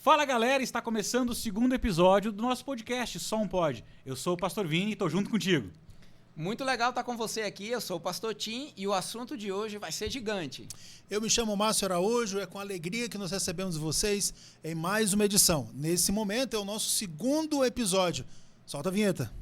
Fala galera, está começando o segundo episódio do nosso podcast Só um Pod. Eu sou o Pastor Vini e estou junto contigo. Muito legal estar com você aqui, eu sou o Pastor Tim e o assunto de hoje vai ser gigante. Eu me chamo Márcio Araújo, é com alegria que nós recebemos vocês em mais uma edição. Nesse momento é o nosso segundo episódio. Solta a vinheta.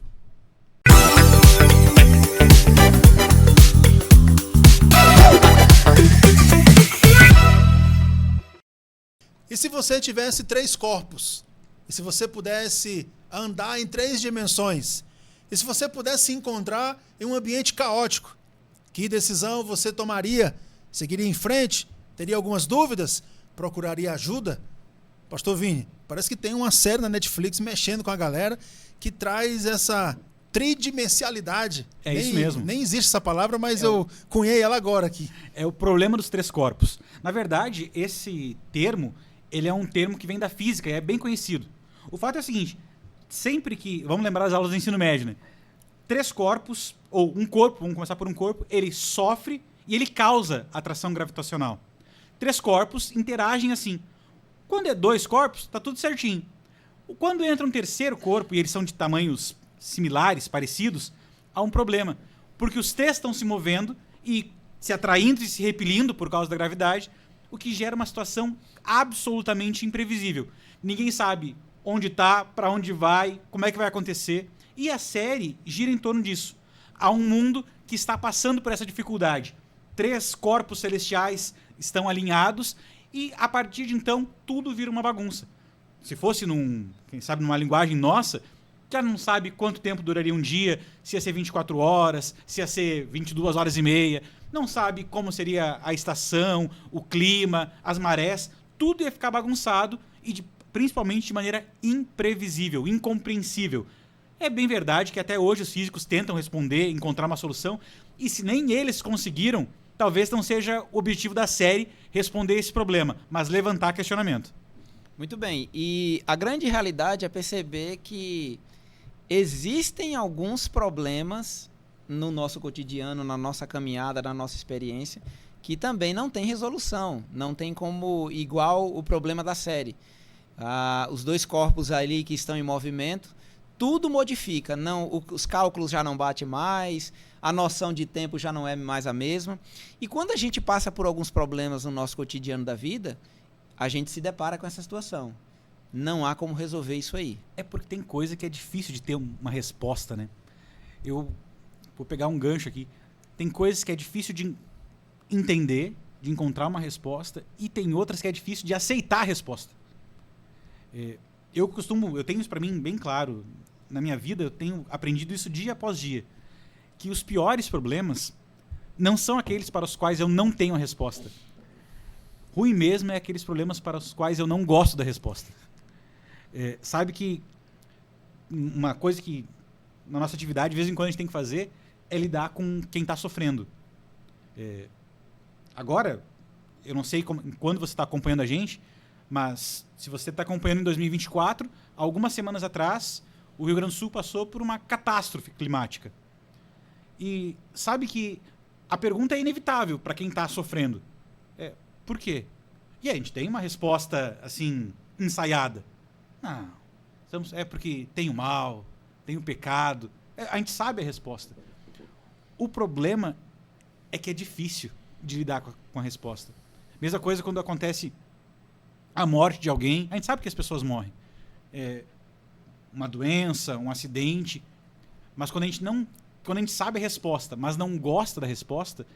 E se você tivesse 3 corpos? E se você pudesse andar em 3 dimensões? E se você pudesse se encontrar em um ambiente caótico? Que decisão você tomaria? Seguiria em frente? Teria algumas dúvidas? Procuraria ajuda? Pastor Vini, parece que tem uma série na Netflix mexendo com a galera que traz essa tridimensionalidade. Isso mesmo. Nem existe essa palavra, mas eu cunhei ela agora aqui. É o problema dos 3 corpos. Na verdade, esse termo, ele é um termo que vem da física e é bem conhecido. O fato é o seguinte, sempre que... Vamos lembrar das aulas do ensino médio, né? 3 corpos, ou um corpo, vamos começar por um corpo, ele sofre e ele causa atração gravitacional. 3 corpos interagem assim. Quando é 2 corpos, tá tudo certinho. Quando entra um terceiro corpo e eles são de tamanhos similares, parecidos, há um problema. Porque os 3 estão se movendo e se atraindo e se repelindo por causa da gravidade, o que gera uma situação absolutamente imprevisível. Ninguém sabe onde está, para onde vai, como é que vai acontecer. E a série gira em torno disso. Há um mundo que está passando por essa dificuldade. 3 corpos celestiais estão alinhados e, a partir de então, tudo vira uma bagunça. Se fosse, quem sabe, numa linguagem nossa, já não sabe quanto tempo duraria um dia, se ia ser 24 horas, se ia ser 22 horas e meia. Não sabe como seria a estação, o clima, as marés. Tudo ia ficar bagunçado e principalmente de maneira imprevisível, incompreensível. É bem verdade que até hoje os físicos tentam responder, encontrar uma solução, e se nem eles conseguiram, talvez não seja o objetivo da série responder esse problema, mas levantar questionamento. Muito bem, e a grande realidade é perceber que existem alguns problemas no nosso cotidiano, na nossa caminhada, na nossa experiência, que também não tem resolução, não tem como igual o problema da série. Os 2 corpos ali que estão em movimento, tudo modifica, os cálculos já não batem mais, a noção de tempo já não é mais a mesma. E quando a gente passa por alguns problemas no nosso cotidiano da vida, a gente se depara com essa situação. Não há como resolver isso aí. É porque tem coisa que é difícil de ter uma resposta, né? Eu vou pegar um gancho aqui. Tem coisas que é difícil de entender, de encontrar uma resposta, e tem outras que é difícil de aceitar a resposta. Eu tenho isso para mim bem claro. Na minha vida, eu tenho aprendido isso dia após dia. Que os piores problemas não são aqueles para os quais eu não tenho a resposta. Ruim mesmo é aqueles problemas para os quais eu não gosto da resposta. Sabe que uma coisa que na nossa atividade, de vez em quando, a gente tem que fazer é lidar com quem está sofrendo. Agora, eu não sei quando você está acompanhando a gente, mas se você está acompanhando em 2024, algumas semanas atrás, o Rio Grande do Sul passou por uma catástrofe climática. E sabe que a pergunta é inevitável para quem está sofrendo. Por quê? E a gente tem uma resposta, assim, ensaiada. Não, é porque tem o mal, tem o pecado. A gente sabe a resposta. O problema é que é difícil de lidar com a resposta. Mesma coisa quando acontece a morte de alguém. A gente sabe que as pessoas morrem. Uma doença, um acidente. Mas quando a gente sabe a resposta, mas não gosta da resposta,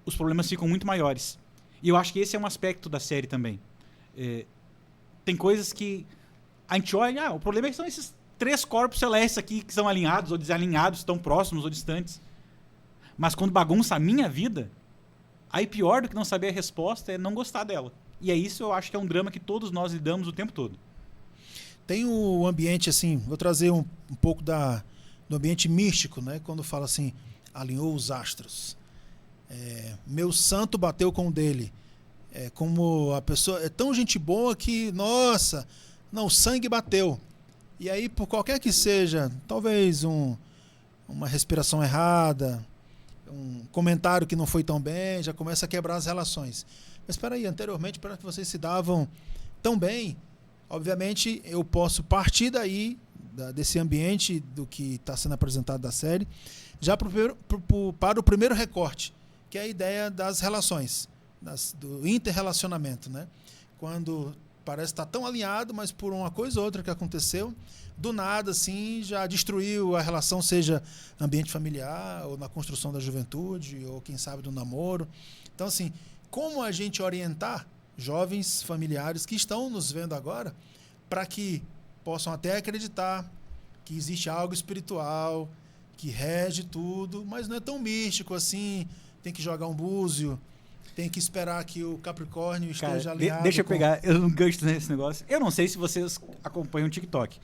os problemas ficam muito maiores. E eu acho que esse é um aspecto da série também. Tem coisas que a gente olha, o problema é que são esses 3 corpos celestes aqui que são alinhados ou desalinhados, estão próximos ou distantes. Mas quando bagunça a minha vida, aí pior do que não saber a resposta é não gostar dela. E é isso, eu acho que é um drama que todos nós lidamos o tempo todo. Tem o ambiente, assim, vou trazer um pouco do ambiente místico, né? Quando fala assim, alinhou os astros. Meu santo bateu com o dele. Como a pessoa é tão gente boa que, nossa, não, o sangue bateu. E aí, por qualquer que seja, talvez uma respiração errada, um comentário que não foi tão bem, já começa a quebrar as relações. Mas espera aí, anteriormente parece que vocês se davam tão bem, obviamente eu posso partir daí, desse ambiente do que está sendo apresentado da série, já para o primeiro recorte, que é a ideia das relações, do interrelacionamento, né? Quando parece estar tão alinhado, mas por uma coisa ou outra que aconteceu, do nada, assim, já destruiu a relação, seja ambiente familiar, ou na construção da juventude, ou quem sabe do namoro. Então, assim, como a gente orientar jovens familiares que estão nos vendo agora para que possam até acreditar que existe algo espiritual, que rege tudo, mas não é tão místico assim, tem que jogar um búzio, tem que esperar que o Capricórnio esteja alinhado. Deixa eu pegar um gancho nesse negócio. Eu não sei se vocês acompanham o TikTok.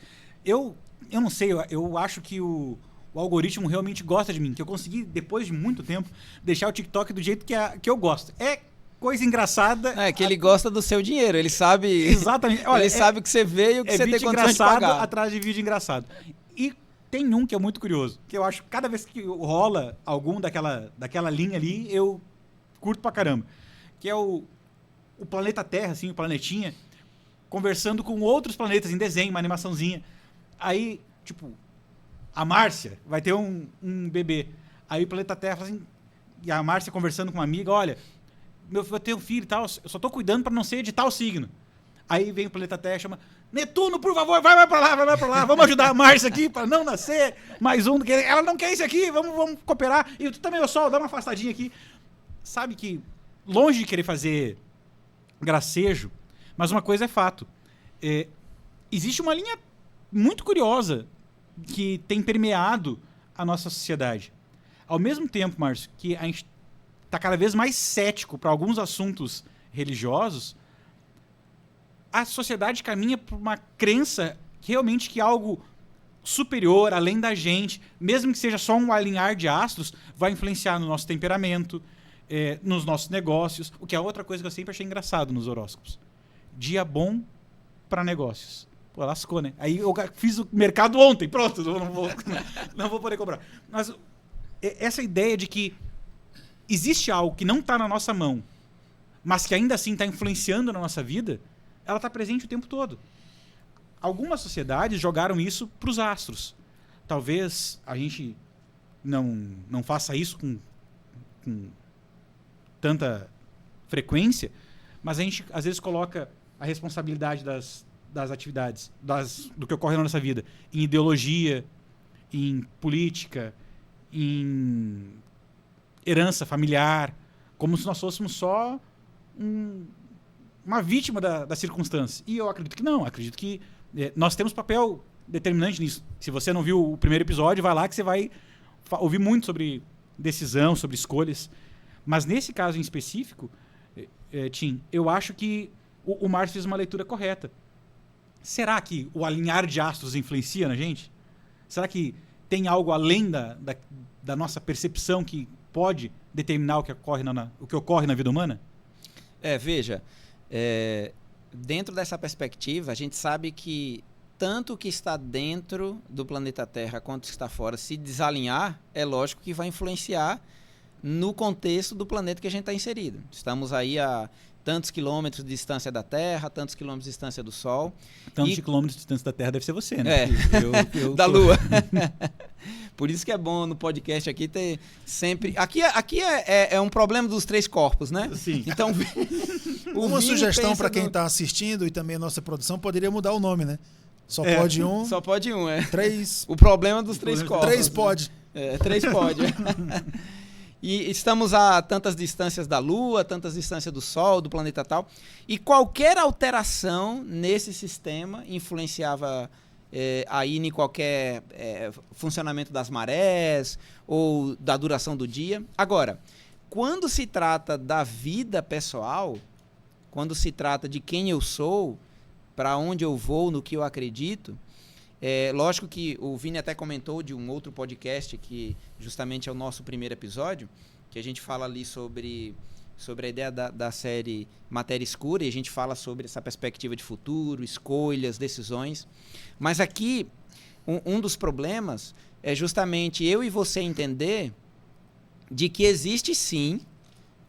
Eu não sei, eu acho que o algoritmo realmente gosta de mim, que eu consegui, depois de muito tempo, deixar o TikTok do jeito que eu gosto. É coisa engraçada. É que ele gosta do seu dinheiro, ele sabe... Exatamente. Olha, ele sabe o que você vê e o que você tem condições de pagar. Atrás de vídeo engraçado. E tem um que é muito curioso, que eu acho que cada vez que rola algum daquela linha ali, eu curto pra caramba. Que é o planeta Terra, assim, o planetinha, conversando com outros planetas em desenho, uma animaçãozinha. Aí, tipo, a Márcia vai ter um bebê. Aí o planeta Terra fala assim, e a Márcia conversando com uma amiga, olha, meu filho, eu tenho um filho e tal, eu só tô cuidando pra não ser de tal signo. Aí vem o planeta Terra e chama, Netuno, por favor, vai pra lá, vamos ajudar a Márcia aqui pra não nascer mais um. Ela não quer isso aqui, vamos cooperar. E tu também, o Sol, dá uma afastadinha aqui. Sabe que, longe de querer fazer gracejo, mas uma coisa é fato. Existe uma linha muito curiosa que tem permeado a nossa sociedade. Ao mesmo tempo, Márcio, que a gente está cada vez mais cético para alguns assuntos religiosos, a sociedade caminha por uma crença realmente que algo superior, além da gente, mesmo que seja só um alinhar de astros, vai influenciar no nosso temperamento, nos nossos negócios, o que é outra coisa que eu sempre achei engraçado nos horóscopos. Dia bom para negócios. Pô, lascou, né? Aí eu fiz o mercado ontem, pronto, não vou poder comprar. Mas essa ideia de que existe algo que não está na nossa mão, mas que ainda assim está influenciando na nossa vida, ela está presente o tempo todo. Algumas sociedades jogaram isso para os astros. Talvez a gente não faça isso com tanta frequência, mas a gente às vezes coloca a responsabilidade das atividades, do que ocorre na nossa vida, em ideologia, em política, em herança familiar, como se nós fôssemos só uma vítima da circunstância. E eu acredito que não, acredito que nós temos papel determinante nisso. Se você não viu o primeiro episódio, vai lá que você vai ouvir muito sobre decisão, sobre escolhas. Mas nesse caso em específico, Tim, eu acho que o Márcio fez uma leitura correta. Será que o alinhar de astros influencia na gente? Será que tem algo além da nossa percepção que pode determinar o que ocorre na vida humana? Veja, dentro dessa perspectiva, a gente sabe que tanto o que está dentro do planeta Terra quanto o que está fora, se desalinhar, é lógico que vai influenciar no contexto do planeta que a gente está inserido. Estamos aí a tantos quilômetros de distância da Terra, tantos quilômetros de distância do Sol. Tantos quilômetros de distância da Terra deve ser você, né? Da Lua. Por isso que é bom no podcast aqui ter sempre... Aqui é um problema dos 3 corpos, né? Sim. Então, uma sugestão para quem está assistindo e também a nossa produção, poderia mudar o nome, né? Só pode um. Só pode um, 3. O problema dos 3 corpos. 3 pode. 3 pode. E estamos a tantas distâncias da Lua, tantas distâncias do Sol, do planeta tal. E qualquer alteração nesse sistema influenciava aí em qualquer funcionamento das marés ou da duração do dia. Agora, quando se trata da vida pessoal, quando se trata de quem eu sou, para onde eu vou, no que eu acredito, lógico que o Vini até comentou de um outro podcast que justamente é o nosso primeiro episódio, que a gente fala ali sobre a ideia da série Matéria Escura, e a gente fala sobre essa perspectiva de futuro, escolhas, decisões. Mas aqui, um dos problemas é justamente eu e você entender de que existe sim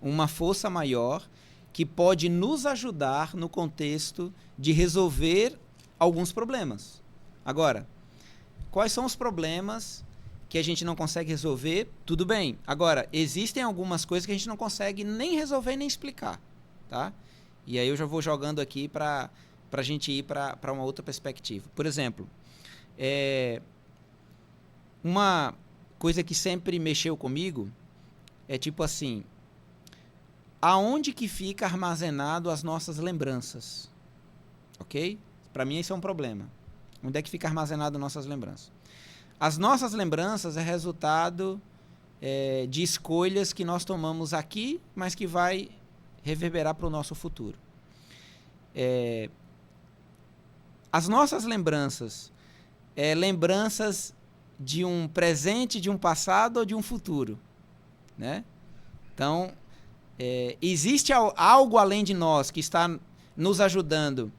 uma força maior que pode nos ajudar no contexto de resolver alguns problemas. Agora, quais são os problemas que a gente não consegue resolver? Tudo bem. Agora, existem algumas coisas que a gente não consegue nem resolver nem explicar, tá? E aí eu já vou jogando aqui para a gente ir para uma outra perspectiva. Por exemplo, uma coisa que sempre mexeu comigo é tipo assim, aonde que fica armazenado as nossas lembranças? Ok? Para mim isso é um problema. Onde é que fica armazenado nossas lembranças? As nossas lembranças é resultado de escolhas que nós tomamos aqui, mas que vai reverberar para o nosso futuro. As nossas lembranças, lembranças de um presente, de um passado ou de um futuro, né? Então, existe algo além de nós que está nos ajudando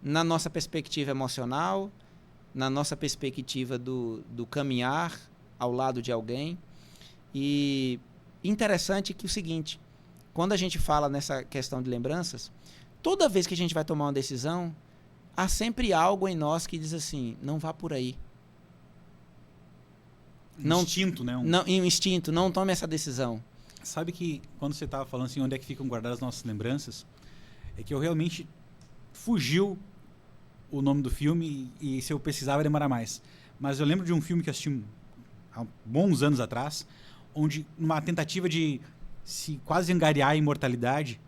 na nossa perspectiva emocional, na nossa perspectiva do caminhar ao lado de alguém. E interessante que o seguinte, quando a gente fala nessa questão de lembranças, toda vez que a gente vai tomar uma decisão, há sempre algo em nós que diz assim, não vá por aí. Instinto, né? Um instinto, não tome essa decisão. Sabe que quando você estava falando assim, onde é que ficam guardadas as nossas lembranças, é que eu realmente fugiu o nome do filme e se eu pesquisava ia demorar mais. Mas eu lembro de um filme que assisti há bons anos atrás, onde numa tentativa de se quase angariar a imortalidade,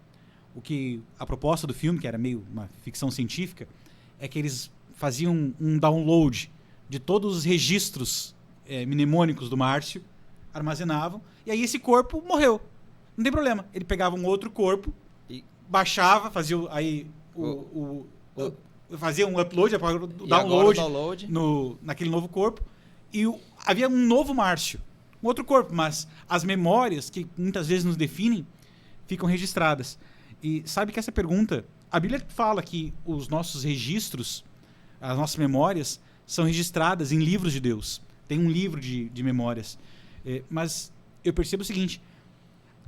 a proposta do filme, que era meio uma ficção científica, é que eles faziam um download de todos os registros mnemônicos do Márcio, armazenavam, e aí esse corpo morreu. Não tem problema. Ele pegava um outro corpo, e baixava, fazia aí fazia um upload, o download naquele novo corpo, e havia um novo Márcio, um outro corpo, mas as memórias que muitas vezes nos definem ficam registradas. E sabe que essa pergunta, a Bíblia fala que os nossos registros, as nossas memórias, são registradas em livros de Deus. Tem um livro de memórias. Mas eu percebo o seguinte,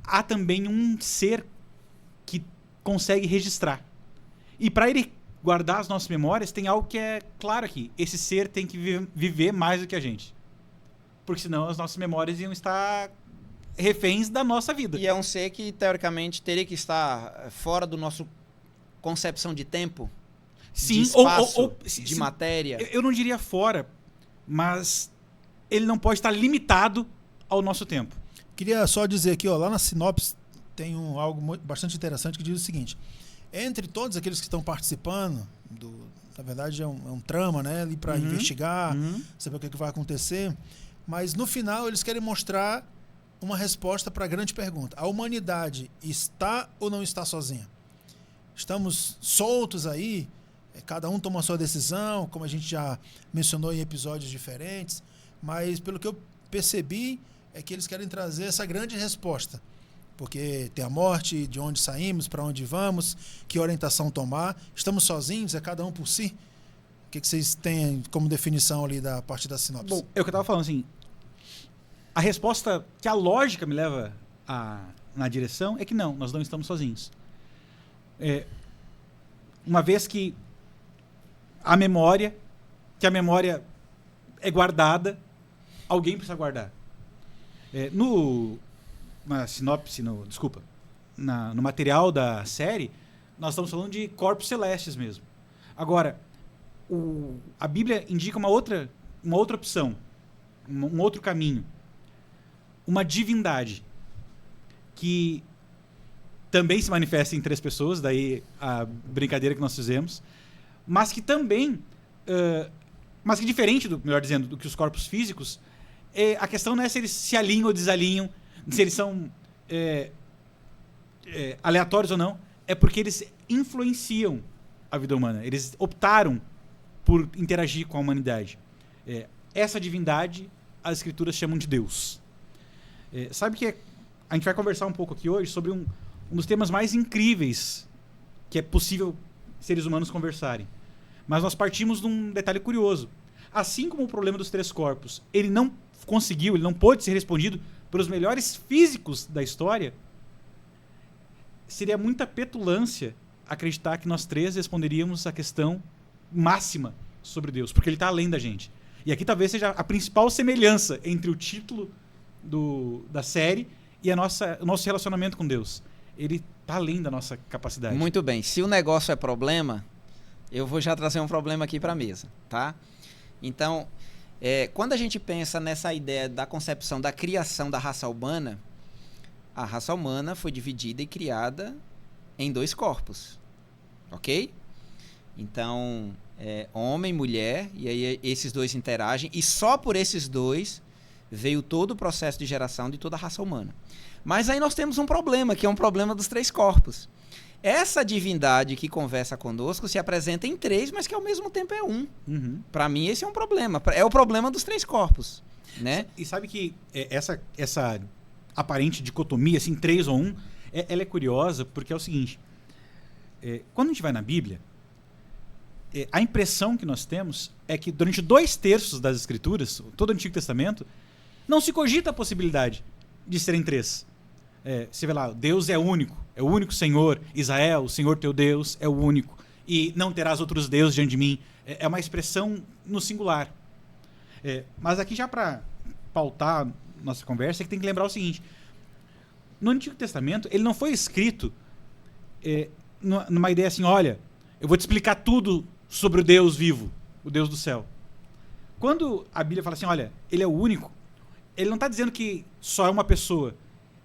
há também um ser que consegue registrar. E para ele guardar as nossas memórias, tem algo que é claro aqui. Esse ser tem que viver mais do que a gente. Porque senão as nossas memórias iam estar reféns da nossa vida. E é um ser que, teoricamente, teria que estar fora do nosso concepção de tempo, sim, de espaço, de matéria. Eu não diria fora, mas ele não pode estar limitado ao nosso tempo. Queria só dizer aqui, lá na sinopse tem algo bastante interessante que diz o seguinte: entre todos aqueles que estão participando, na verdade é um trama, né, ali para investigar, saber o que vai acontecer, mas no final eles querem mostrar uma resposta para a grande pergunta: a humanidade está ou não está sozinha? Estamos soltos aí, cada um toma a sua decisão, como a gente já mencionou em episódios diferentes, mas pelo que eu percebi é que eles querem trazer essa grande resposta, porque tem a morte, de onde saímos, para onde vamos, que orientação tomar, estamos sozinhos, é cada um por si? O que vocês têm como definição ali da parte da sinopse? Bom, é o que eu estava falando, assim, a resposta que a lógica me leva na direção é que não, nós não estamos sozinhos. Uma vez que a memória é guardada, alguém precisa guardar. Na sinopse, no material da série, nós estamos falando de corpos celestes mesmo. Agora, a Bíblia indica uma outra opção, um outro caminho. Uma divindade que também se manifesta em 3 pessoas, daí a brincadeira que nós fizemos, mas que também, mas que diferente, melhor dizendo, do que os corpos físicos, a questão não é se eles se alinham ou desalinham, se eles são aleatórios ou não, é porque eles influenciam a vida humana, eles optaram por interagir com a humanidade. Essa divindade, as escrituras chamam de Deus. Sabe que a gente vai conversar um pouco aqui hoje sobre um dos temas mais incríveis que é possível seres humanos conversarem. Mas nós partimos de um detalhe curioso. Assim como o problema dos 3 corpos, ele não pôde ser respondido pelos melhores físicos da história, seria muita petulância acreditar que nós 3 responderíamos a questão máxima sobre Deus, porque ele está além da gente. E aqui talvez seja a principal semelhança entre o título da série e o nosso relacionamento com Deus. Ele está além da nossa capacidade. Muito bem. Se o negócio é problema, eu vou já trazer um problema aqui para a mesa, tá? Então, quando a gente pensa nessa ideia da concepção da criação da raça humana, a raça humana foi dividida e criada em 2 corpos, ok? Então, homem e mulher, e aí esses 2 interagem, e só por esses 2 veio todo o processo de geração de toda a raça humana. Mas aí nós temos um problema, que é um problema dos 3 corpos. Essa divindade que conversa conosco se apresenta em 3, mas que ao mesmo tempo é 1. Uhum. Para mim, esse é um problema. É o problema dos 3 corpos, né? E sabe que essa aparente dicotomia, assim, 3 ou 1, ela é curiosa porque é o seguinte. Quando a gente vai na Bíblia, a impressão que nós temos é que durante 2/3 das Escrituras, todo o Antigo Testamento, não se cogita a possibilidade de serem 3. Você vê lá, Deus é o único Senhor, Israel, o Senhor teu Deus é o único, e não terás outros deuses diante de mim. É uma expressão no singular. Mas aqui já para pautar nossa conversa, é que tem que lembrar o seguinte: no Antigo Testamento, ele não foi escrito numa ideia assim, olha, eu vou te explicar tudo sobre o Deus vivo, o Deus do céu. Quando a Bíblia fala assim, olha, ele é o único, ele não está dizendo que só é uma pessoa.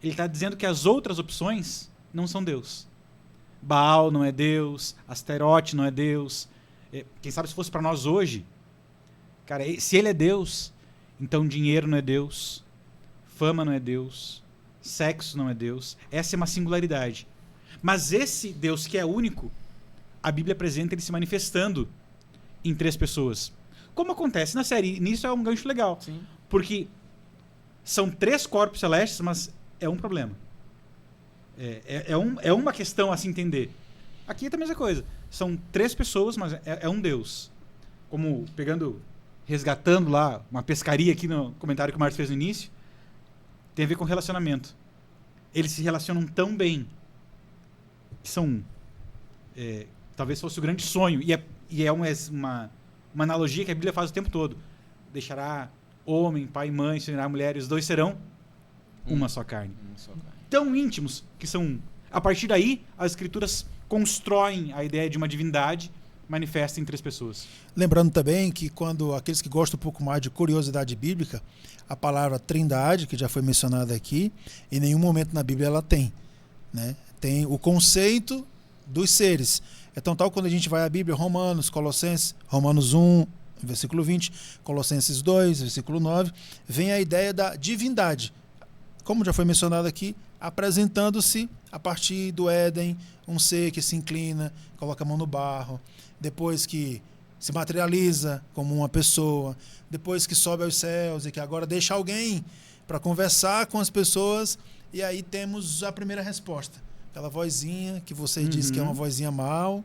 Ele está dizendo que as outras opções não são Deus. Baal não é Deus, Asterote não é Deus. Quem sabe se fosse para nós hoje, cara, se ele é Deus, então dinheiro não é Deus, fama não é Deus, sexo não é Deus. Essa é uma singularidade. Mas esse Deus que é único, a Bíblia apresenta ele se manifestando em 3 pessoas. Como acontece na série. Nisso é um gancho legal. Sim. Porque são 3 corpos celestes, mas é um problema. É uma questão a se entender. Aqui é a mesma coisa. São 3 pessoas, mas é um Deus. Como resgatando lá uma pescaria aqui no comentário que o Marcos fez no início, tem a ver com relacionamento. Eles se relacionam tão bem que são... talvez fosse o grande sonho. E é uma analogia que a Bíblia faz o tempo todo. Deixará homem, pai e mãe, se unirá mulher, e os 2 serão uma só carne. Tão íntimos que são... A partir daí, as Escrituras constroem a ideia de uma divindade manifesta em 3 pessoas. Lembrando também que quando aqueles que gostam um pouco mais de curiosidade bíblica, a palavra trindade, que já foi mencionada aqui, em nenhum momento na Bíblia ela tem, né? Tem o conceito dos seres. Então, tal quando a gente vai à Bíblia, Romanos 1, versículo 20, Colossenses 2, versículo 9, vem a ideia da divindade. Como já foi mencionado aqui, apresentando-se a partir do Éden, um ser que se inclina, coloca a mão no barro, depois que se materializa como uma pessoa, depois que sobe aos céus e que agora deixa alguém para conversar com as pessoas, e aí temos a primeira resposta. Aquela vozinha que você diz que é uma vozinha mal,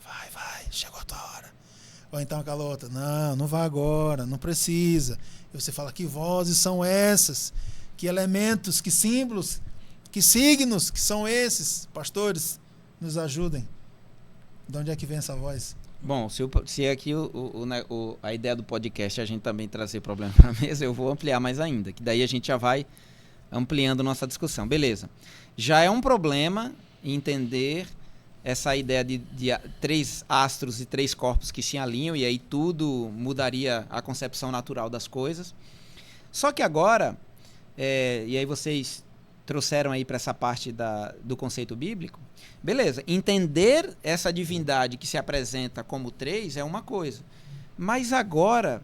vai, chegou a tua hora. Ou então aquela outra, não vai agora, não precisa. E você fala, que vozes são essas? Que elementos, que símbolos, que signos que são esses? Pastores, nos ajudem. De onde é que vem essa voz? Bom, se aqui a ideia do podcast é a gente também trazer problema para a mesa, eu vou ampliar mais ainda, que daí a gente já vai ampliando nossa discussão. Beleza. Já é um problema entender essa ideia de 3 astros e 3 corpos que se alinham, e aí tudo mudaria a concepção natural das coisas. Só que agora, e aí vocês trouxeram aí para essa parte do conceito bíblico, beleza, entender essa divindade que se apresenta como 3 é uma coisa, mas agora,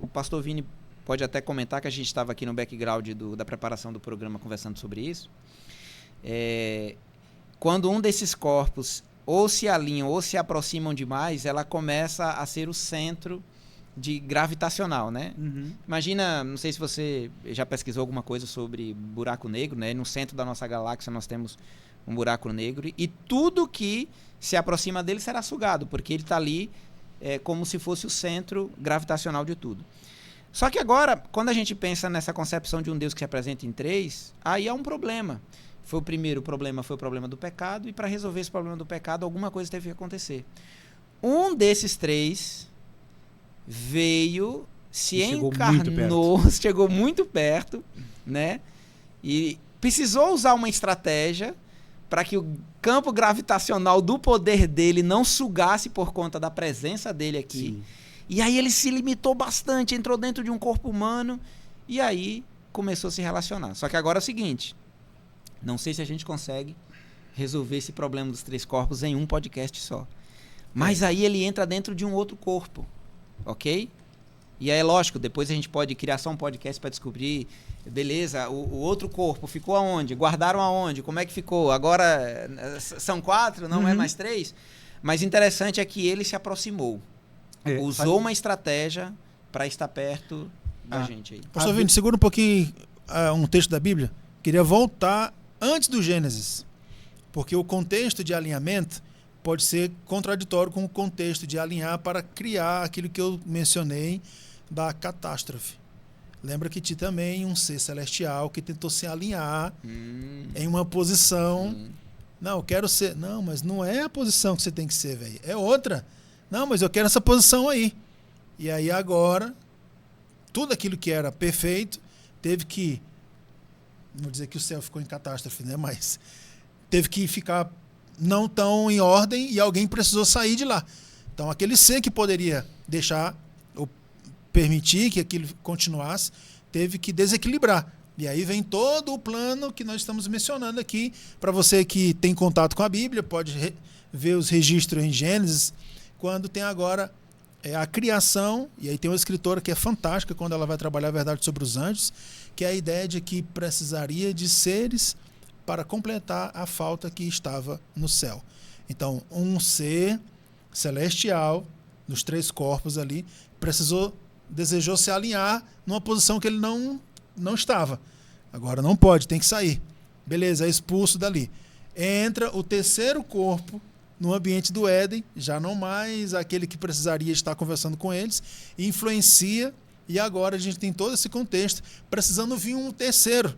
o pastor Vini pode até comentar que a gente estava aqui no background da preparação do programa conversando sobre isso, quando um desses corpos ou se alinham ou se aproximam demais, ela começa a ser o centro gravitacional, né? Uhum. Imagina, não sei se você já pesquisou alguma coisa sobre buraco negro, né? No centro da nossa galáxia nós temos um buraco negro e tudo que se aproxima dele será sugado, porque ele está ali como se fosse o centro gravitacional de tudo. Só que agora, quando a gente pensa nessa concepção de um Deus que se apresenta em 3, aí há um problema. O problema foi o problema do pecado, e para resolver esse problema do pecado, alguma coisa teve que acontecer. Um desses 3 veio, se chegou encarnou, chegou muito perto, né? E precisou usar uma estratégia para que o campo gravitacional do poder dele não sugasse por conta da presença dele aqui. Sim. E aí ele se limitou bastante, entrou dentro de um corpo humano e aí começou a se relacionar. Só que agora é o seguinte, não sei se a gente consegue resolver esse problema dos 3 corpos em um podcast só. Mas aí ele entra dentro de um outro corpo, ok? E aí, lógico, depois a gente pode criar só um podcast para descobrir, beleza, o outro corpo ficou aonde? Guardaram aonde? Como é que ficou? Agora são 4, não é mais 3? Mas interessante é que ele se aproximou. Usou uma estratégia para estar perto da gente aí. Pastor Vini, segura um pouquinho um texto da Bíblia. Queria voltar antes do Gênesis, porque o contexto de alinhamento pode ser contraditório com o contexto de alinhar para criar aquilo que eu mencionei da catástrofe. Lembra que tinha também um ser celestial que tentou se alinhar em uma posição. Não, eu quero ser. Não, mas não é a posição que você tem que ser, velho. É outra. Não, mas eu quero essa posição aí. E aí agora, tudo aquilo que era perfeito teve que. Não vou dizer que o céu ficou em catástrofe, né? Mas teve que ficar não tão em ordem e alguém precisou sair de lá. Então aquele ser que poderia deixar ou permitir que aquilo continuasse, teve que desequilibrar. E aí vem todo o plano que nós estamos mencionando aqui. Para você que tem contato com a Bíblia, pode ver os registros em Gênesis, quando tem agora a criação, e aí tem uma escritora que é fantástica quando ela vai trabalhar a verdade sobre os anjos, que é a ideia de que precisaria de seres para completar a falta que estava no céu. Então, um ser celestial, nos 3 corpos ali, desejou se alinhar numa posição que ele não estava. Agora não pode, tem que sair. Beleza, é expulso dali. Entra o 3º corpo no ambiente do Éden, já não mais aquele que precisaria estar conversando com eles, influencia, e agora a gente tem todo esse contexto, precisando vir um 3º.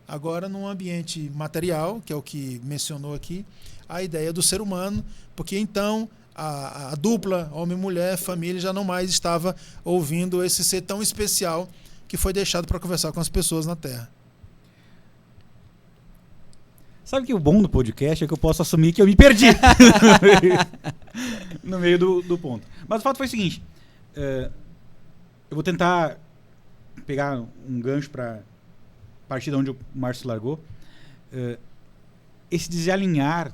Agora, num ambiente material, que é o que mencionou aqui, a ideia do ser humano, porque então a dupla, homem e mulher, família, já não mais estava ouvindo esse ser tão especial que foi deixado para conversar com as pessoas na Terra. Sabe que o bom do podcast é que eu posso assumir que eu me perdi no meio do ponto. Mas o fato foi o seguinte, eu vou tentar pegar um gancho para partir de onde o Márcio largou, esse desalinhar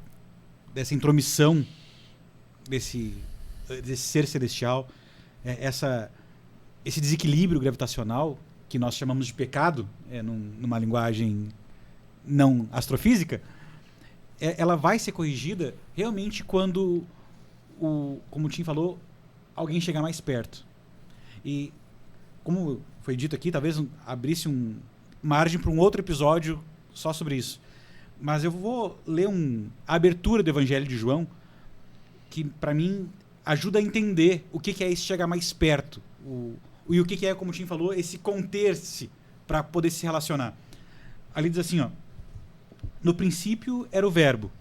dessa intromissão desse ser celestial, esse desequilíbrio gravitacional que nós chamamos de pecado, numa linguagem não astrofísica, ela vai ser corrigida realmente quando, como o Tim falou, alguém chegar mais perto. E, como foi dito aqui, talvez abrisse margem para um outro episódio só sobre isso. Mas eu vou ler a abertura do Evangelho de João, que para mim ajuda a entender o que é esse chegar mais perto. E o que é, como o Tim falou, esse conter-se para poder se relacionar. Ali diz assim, ó: no princípio era o Verbo,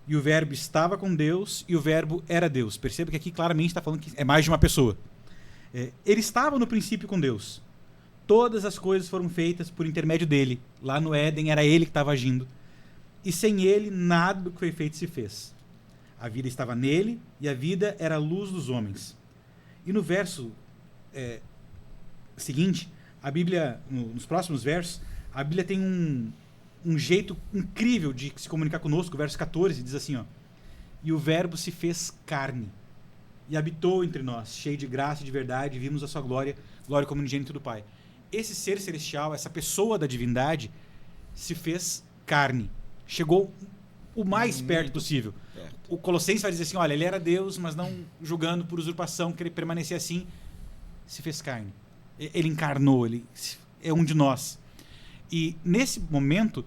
e o Verbo estava com Deus, e o Verbo era Deus. Perceba que aqui claramente está falando que é mais de uma pessoa. Ele estava no princípio com Deus. Todas as coisas foram feitas por intermédio dele. Lá no Éden era ele que estava agindo. E sem ele, nada do que foi feito se fez. A vida estava nele, e a vida era a luz dos homens. E no verso seguinte, a Bíblia, nos próximos versos, a Bíblia tem um jeito incrível de se comunicar conosco. O verso 14 diz assim, ó: e o Verbo se fez carne e habitou entre nós, cheio de graça e de verdade, e vimos a sua glória, glória como unigênito do Pai. Esse ser celestial, essa pessoa da divindade, se fez carne. Chegou o mais perto possível. O Colossenses vai dizer assim, olha, ele era Deus, mas não julgando por usurpação, que ele permanecia assim, se fez carne. Ele encarnou, ele é um de nós. E nesse momento,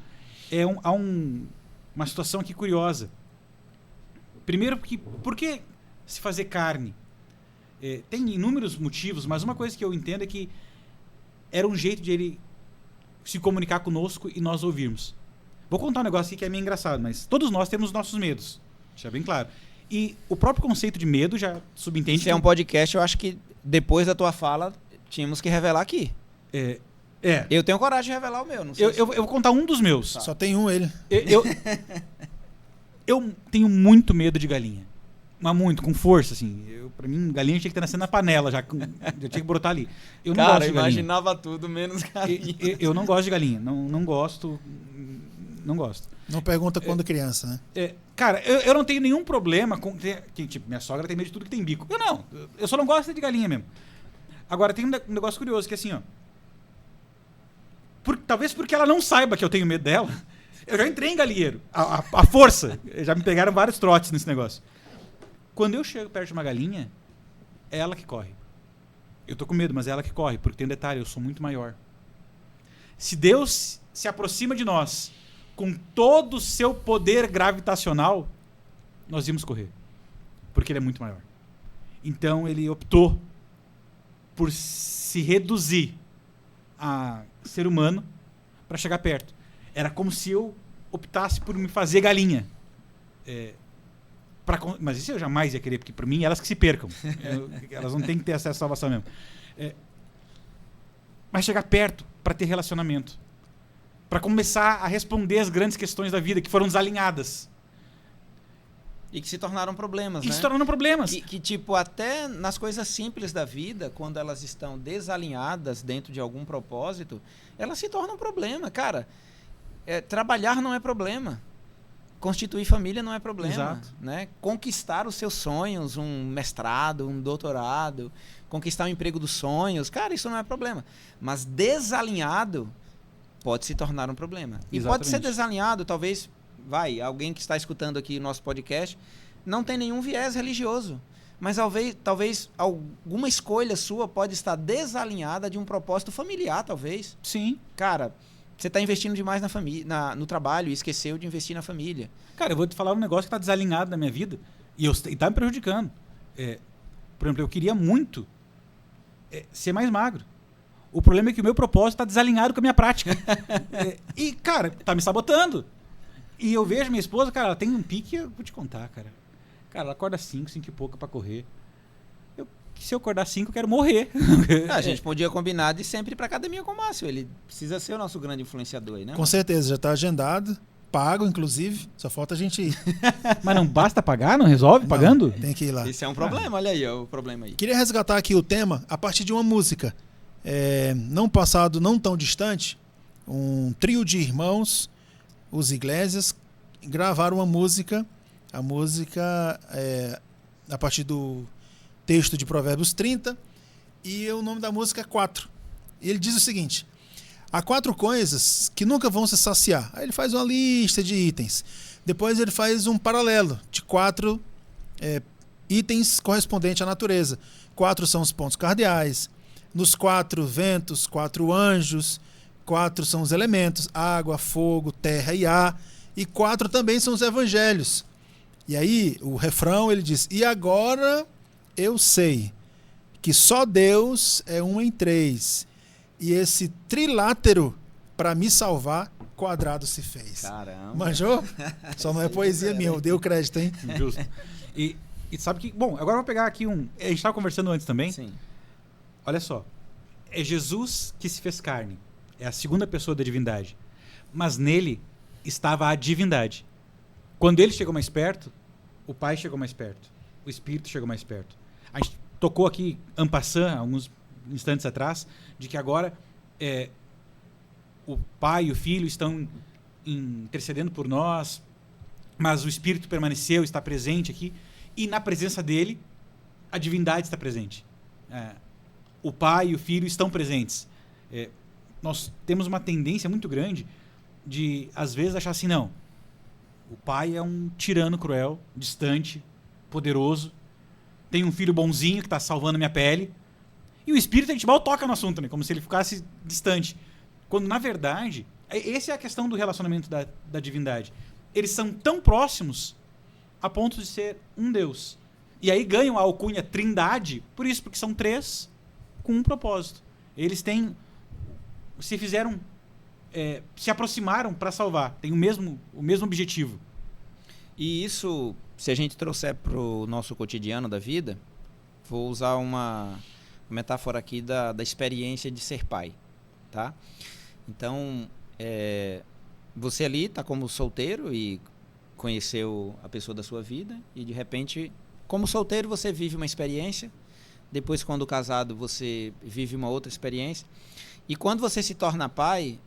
há uma situação aqui curiosa. Primeiro, por que se fazer carne? Tem inúmeros motivos, mas uma coisa que eu entendo é que era um jeito de ele se comunicar conosco e nós ouvirmos. Vou contar um negócio aqui que é meio engraçado, mas todos nós temos nossos medos. Deixa bem claro. E o próprio conceito de medo já subentende Se é um podcast, eu acho que depois da tua fala, tínhamos que revelar aqui. Eu tenho coragem de revelar o meu, não sei. Eu vou contar um dos meus. Só tem um ele. Eu tenho muito medo de galinha. Mas muito, com força, assim. Pra mim, galinha tinha que estar nascendo na panela, já tinha que brotar ali. Eu não gosto de galinha. imaginava tudo, menos galinha. Eu não gosto de galinha. Não gosto. Não gosto. Não pergunta quando criança, né? Cara, eu não tenho nenhum problema com... Tipo, minha sogra tem medo de tudo que tem bico. Eu não. Eu só não gosto de galinha mesmo. Agora, tem um negócio curioso, que é assim, ó. Talvez porque ela não saiba que eu tenho medo dela, eu já entrei em galinheiro. A força. Já me pegaram vários trotes nesse negócio. Quando eu chego perto de uma galinha, é ela que corre. Eu tô com medo, mas é ela que corre, porque tem um detalhe, eu sou muito maior. Se Deus se aproxima de nós com todo o seu poder gravitacional, nós íamos correr. Porque ele é muito maior. Então ele optou por se reduzir a ser humano para chegar perto. Era como se eu optasse por me fazer galinha. Mas isso eu jamais ia querer, porque para mim elas que se percam. Elas não têm que ter acesso à salvação mesmo. Mas chegar perto para ter relacionamento. Para começar a responder as grandes questões da vida que foram desalinhadas. E que se tornaram problemas, né? Se tornaram problemas. Que, tipo, até nas coisas simples da vida, quando elas estão desalinhadas dentro de algum propósito, elas se tornam problema. Cara, trabalhar não é problema. Constituir família não é problema. Exato. Né? Conquistar os seus sonhos, um mestrado, um doutorado, conquistar o emprego dos sonhos, cara, isso não é problema. Mas desalinhado pode se tornar um problema. E Exatamente. pode ser desalinhado, talvez, alguém que está escutando aqui o nosso podcast, não tem nenhum viés religioso. Mas talvez alguma escolha sua pode estar desalinhada de um propósito familiar, talvez. Sim. Cara, você está investindo demais na família, no trabalho e esqueceu de investir na família. Cara, eu vou te falar um negócio que está desalinhado na minha vida e está me prejudicando. Por exemplo, eu queria muito ser mais magro. O problema é que o meu propósito está desalinhado com a minha prática. E, cara, tá me sabotando. E eu vejo minha esposa, cara, ela tem um pique, eu vou te contar, cara. Cara, ela acorda 5 e pouco pra correr. Se eu acordar 5, eu quero morrer. A gente podia combinar de sempre ir pra academia com o Márcio. Ele precisa ser o nosso grande influenciador aí, né? Com certeza, já tá agendado. Pago, inclusive. Só falta a gente ir. Mas não basta pagar? Não resolve pagando? Tem que ir lá. Esse é um problema, olha aí, o problema aí. Queria resgatar aqui o tema a partir de uma música. Não passado, não tão distante, um trio de irmãos, os Iglesias, gravaram uma música. A música a partir do texto de Provérbios 30, e o nome da música é 4. E ele diz o seguinte: há 4 coisas que nunca vão se saciar. Aí ele faz uma lista de itens. Depois ele faz um paralelo de 4 itens correspondentes à natureza. 4 são os pontos cardeais. Nos 4 ventos, 4 anjos. 4 são os elementos: água, fogo, terra e ar. E 4 também são os evangelhos. E aí, o refrão, ele diz: e agora eu sei que só Deus é 1 em 3. E esse trilátero, para me salvar, quadrado se fez. Caramba. Manjou? Só não é poesia minha, eu dei o crédito, hein? Justo. E sabe que... Bom, agora eu vou pegar aqui um... A gente estava conversando antes também. Sim. Olha só. É Jesus que se fez carne. É a segunda pessoa da divindade. Mas nele estava a divindade. Quando ele chegou mais perto, o Pai chegou mais perto. O Espírito chegou mais perto. A gente tocou aqui, en passant, alguns instantes atrás, de que agora o Pai e o Filho estão intercedendo por nós, mas o Espírito permaneceu, está presente aqui, e na presença dele, a divindade está presente. O Pai e o Filho estão presentes. Nós temos uma tendência muito grande de, às vezes, achar assim, não, o Pai é um tirano cruel, distante, poderoso, tem um filho bonzinho que está salvando minha pele, e o Espírito, a gente mal toca no assunto, né? Como se ele ficasse distante. Quando, na verdade, essa é a questão do relacionamento da divindade. Eles são tão próximos a ponto de ser um Deus. E aí ganham a alcunha Trindade, por isso, porque são 3 com um propósito. Eles se aproximaram para salvar, têm o mesmo objetivo. E isso se a gente trouxer para o nosso cotidiano da vida, vou usar uma metáfora aqui da experiência de ser pai, tá? Então, você ali está como solteiro e conheceu a pessoa da sua vida e, de repente, como solteiro, você vive uma experiência. Depois, quando casado, você vive uma outra experiência. E quando você se torna pai,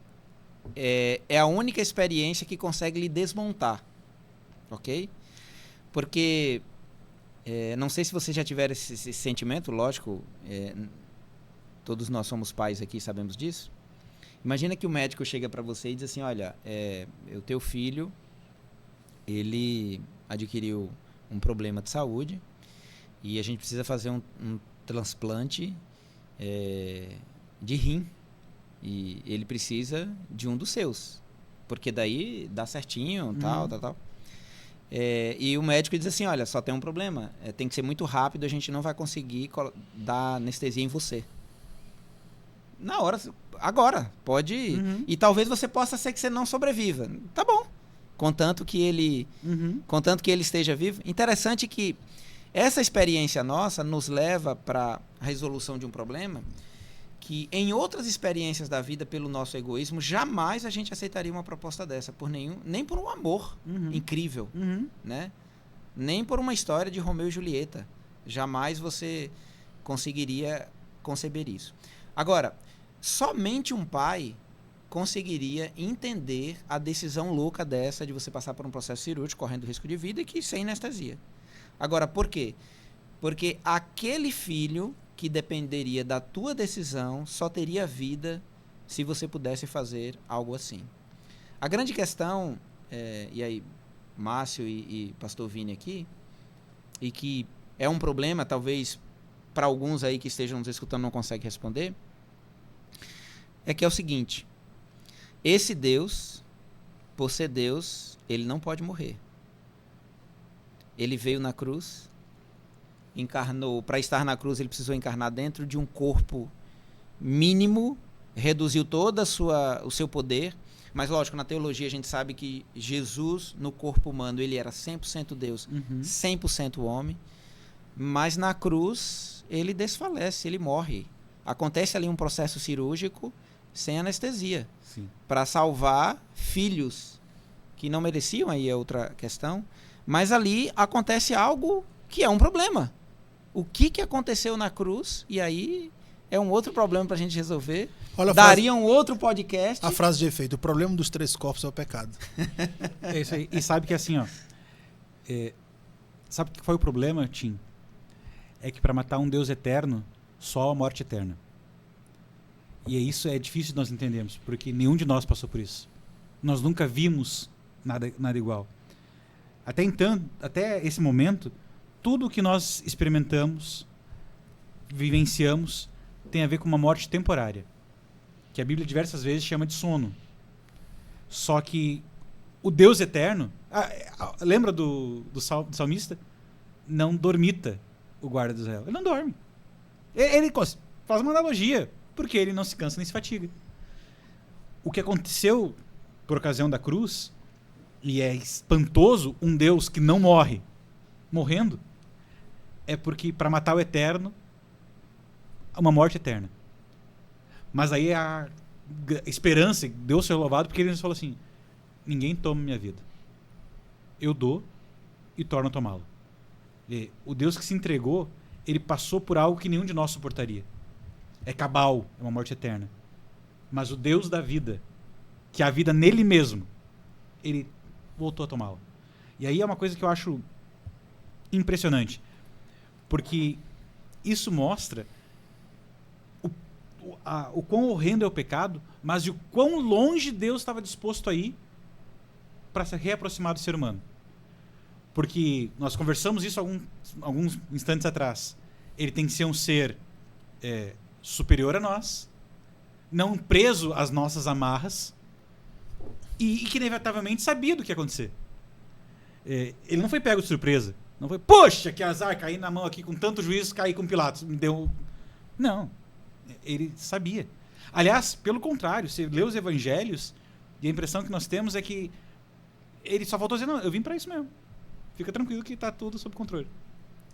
é a única experiência que consegue lhe desmontar, ok? Porque, não sei se vocês já tiveram esse sentimento, lógico, todos nós somos pais aqui, sabemos disso. Imagina que o médico chega para você e diz assim, olha, o teu filho, ele adquiriu um problema de saúde e a gente precisa fazer um transplante de rim. E ele precisa de um dos seus, porque daí dá certinho, tal. E o médico diz assim, olha, só tem um problema, tem que ser muito rápido, a gente não vai conseguir dar anestesia em você. Na hora, agora, pode ir. E talvez você possa ser que você não sobreviva. Tá bom, contanto que ele esteja vivo. Interessante que essa experiência nossa nos leva para a resolução de um problema que em outras experiências da vida, pelo nosso egoísmo, jamais a gente aceitaria uma proposta dessa, nem por um amor incrível, né? Nem por uma história de Romeu e Julieta. Jamais você conseguiria conceber isso. Agora, somente um pai conseguiria entender a decisão louca dessa de você passar por um processo cirúrgico, correndo risco de vida e que sem anestesia. Agora, por quê? Porque aquele filho que dependeria da tua decisão só teria vida se você pudesse fazer algo assim. A grande questão, e aí Márcio e Pastor Vini aqui, e que é um problema, talvez para alguns aí que estejam nos escutando não conseguem responder, é que é o seguinte, esse Deus, por ser Deus, ele não pode morrer. Ele veio na cruz, encarnou, para estar na cruz ele precisou encarnar dentro de um corpo mínimo, reduziu todo o seu poder, mas lógico, na teologia a gente sabe que Jesus no corpo humano, ele era 100% Deus, 100% homem, mas na cruz ele desfalece, ele morre. Acontece ali um processo cirúrgico sem anestesia, para salvar filhos que não mereciam, aí é outra questão, mas ali acontece algo que é um problema. O que aconteceu na cruz, e aí é um outro problema para a gente resolver. Olha, daria um outro podcast. A frase de efeito, o problema dos 3 corpos é o pecado. É isso aí. E sabe que assim, ó, sabe o que foi o problema, Tim? É que para matar um Deus eterno, só a morte eterna. E isso é difícil de nós entendermos, porque nenhum de nós passou por isso. Nós nunca vimos nada igual. Até esse momento, tudo o que nós experimentamos, vivenciamos, tem a ver com uma morte temporária, que a Bíblia diversas vezes chama de sono. Só que o Deus eterno, lembra do salmista? Não dormita o guarda de Israel. Ele não dorme. Ele faz uma analogia, porque ele não se cansa nem se fatiga. O que aconteceu por ocasião da cruz, e é espantoso, um Deus que não morre, morrendo, é porque para matar o eterno, uma morte eterna. Mas aí a esperança, Deus seja louvado, porque ele nos falou assim, ninguém toma minha vida. Eu dou e torno a tomá-la. O Deus que se entregou, ele passou por algo que nenhum de nós suportaria. É cabal, é uma morte eterna. Mas o Deus da vida, que é a vida nele mesmo, ele voltou a tomá-la. E aí é uma coisa que eu acho impressionante. Porque isso mostra o quão horrendo é o pecado, mas o quão longe Deus estava disposto a ir para se reaproximar do ser humano. Porque nós conversamos isso alguns instantes atrás. Ele tem que ser um ser superior a nós, não preso às nossas amarras, e que inevitavelmente sabia do que ia acontecer. Ele não foi pego de surpresa. Não foi, poxa, que azar, caí na mão aqui com tanto juízo, caí com Pilatos. Me deu... Não. Ele sabia. Aliás, pelo contrário, você lê os evangelhos e a impressão que nós temos é que ele só faltou dizer, não, eu vim para isso mesmo. fica tranquilo que tá tudo sob controle.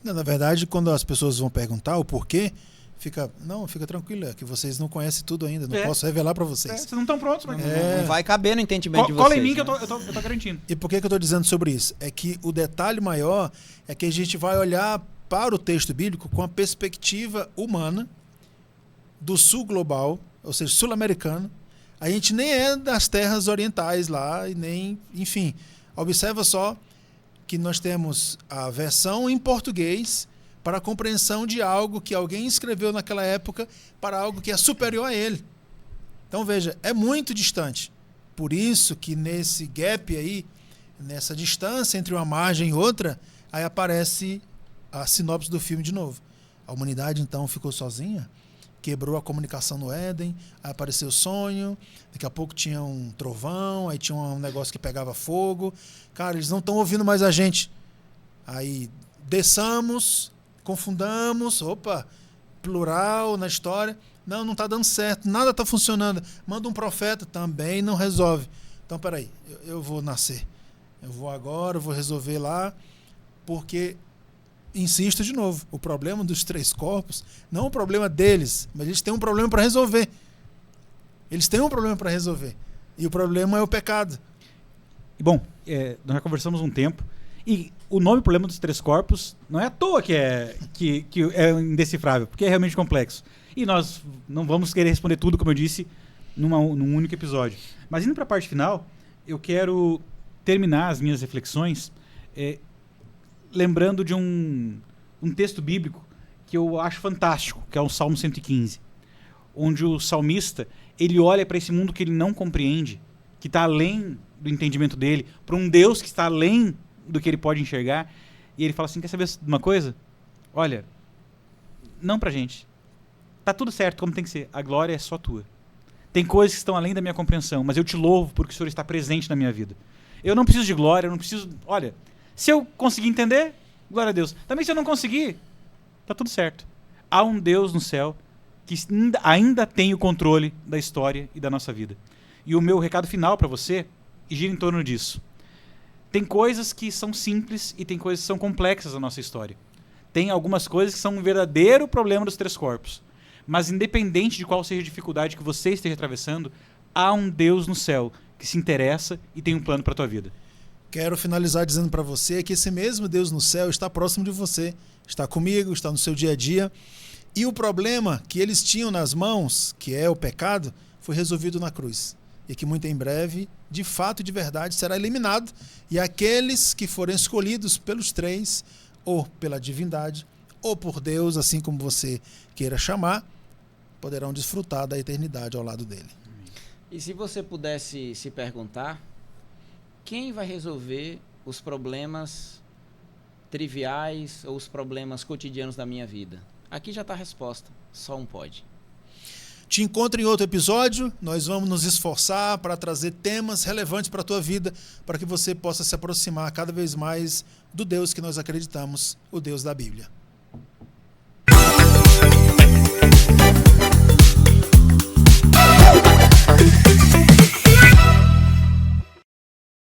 Não, na verdade, quando as pessoas vão perguntar o porquê, fica tranquilo, é que vocês não conhecem tudo ainda, não posso revelar para vocês. Vocês não estão prontos, mas Não vai caber no entendimento de vocês. cola em mim que né? eu tô garantindo. E por que eu estou dizendo sobre isso? É que o detalhe maior é que a gente vai olhar para o texto bíblico com a perspectiva humana do sul global, ou seja, sul-americano. A gente nem é das terras orientais lá, e nem, enfim. Observa só que nós temos a versão em português para a compreensão de algo que alguém escreveu naquela época para algo que é superior a ele. Então veja, é muito distante. Por isso que nesse gap aí, nessa distância entre uma margem e outra, aí aparece a sinopse do filme de novo. A humanidade então ficou sozinha, quebrou a comunicação no Éden, aí apareceu o sonho, daqui a pouco tinha um trovão, aí tinha um negócio que pegava fogo. Cara, eles não estão ouvindo mais a gente. Aí desçamos, confundamos, plural na história. Não está dando certo, nada está funcionando. Manda um profeta, também não resolve. Então, peraí, eu vou nascer. Eu vou agora, eu vou resolver lá, porque, insisto de novo, o problema dos 3 corpos não é um problema deles, mas eles têm um problema para resolver. Eles têm um problema para resolver. E o problema é o pecado. E bom, nós já conversamos um tempo, e o nome Problema dos 3 Corpos não é à toa que é indecifrável, porque é realmente complexo. E nós não vamos querer responder tudo, como eu disse, num único episódio. Mas indo para a parte final, eu quero terminar as minhas reflexões lembrando de um texto bíblico que eu acho fantástico, que é o Salmo 115, onde o salmista ele olha para esse mundo que ele não compreende, que está além do entendimento dele, para um Deus que está além do que ele pode enxergar, e ele fala assim, quer saber de uma coisa? Olha, não pra gente. Tá tudo certo como tem que ser. A glória é só tua. Tem coisas que estão além da minha compreensão, mas eu te louvo porque o Senhor está presente na minha vida. Eu não preciso de glória, eu não preciso... Olha, se eu conseguir entender, glória a Deus. Também se eu não conseguir, tá tudo certo. Há um Deus no céu que ainda tem o controle da história e da nossa vida. E o meu recado final para você gira em torno disso. Tem coisas que são simples e tem coisas que são complexas na nossa história. Tem algumas coisas que são um verdadeiro problema dos 3 corpos. Mas independente de qual seja a dificuldade que você esteja atravessando, há um Deus no céu que se interessa e tem um plano para a tua vida. Quero finalizar dizendo para você que esse mesmo Deus no céu está próximo de você, está comigo, está no seu dia a dia. E o problema que eles tinham nas mãos, que é o pecado, foi resolvido na cruz. E que muito em breve, de fato e de verdade, será eliminado. E aqueles que forem escolhidos pelos 3, ou pela divindade, ou por Deus, assim como você queira chamar, poderão desfrutar da eternidade ao lado dele. E se você pudesse se perguntar, quem vai resolver os problemas triviais ou os problemas cotidianos da minha vida? Aqui já está a resposta, só um pode. Te encontro em outro episódio, nós vamos nos esforçar para trazer temas relevantes para a tua vida, para que você possa se aproximar cada vez mais do Deus que nós acreditamos, o Deus da Bíblia.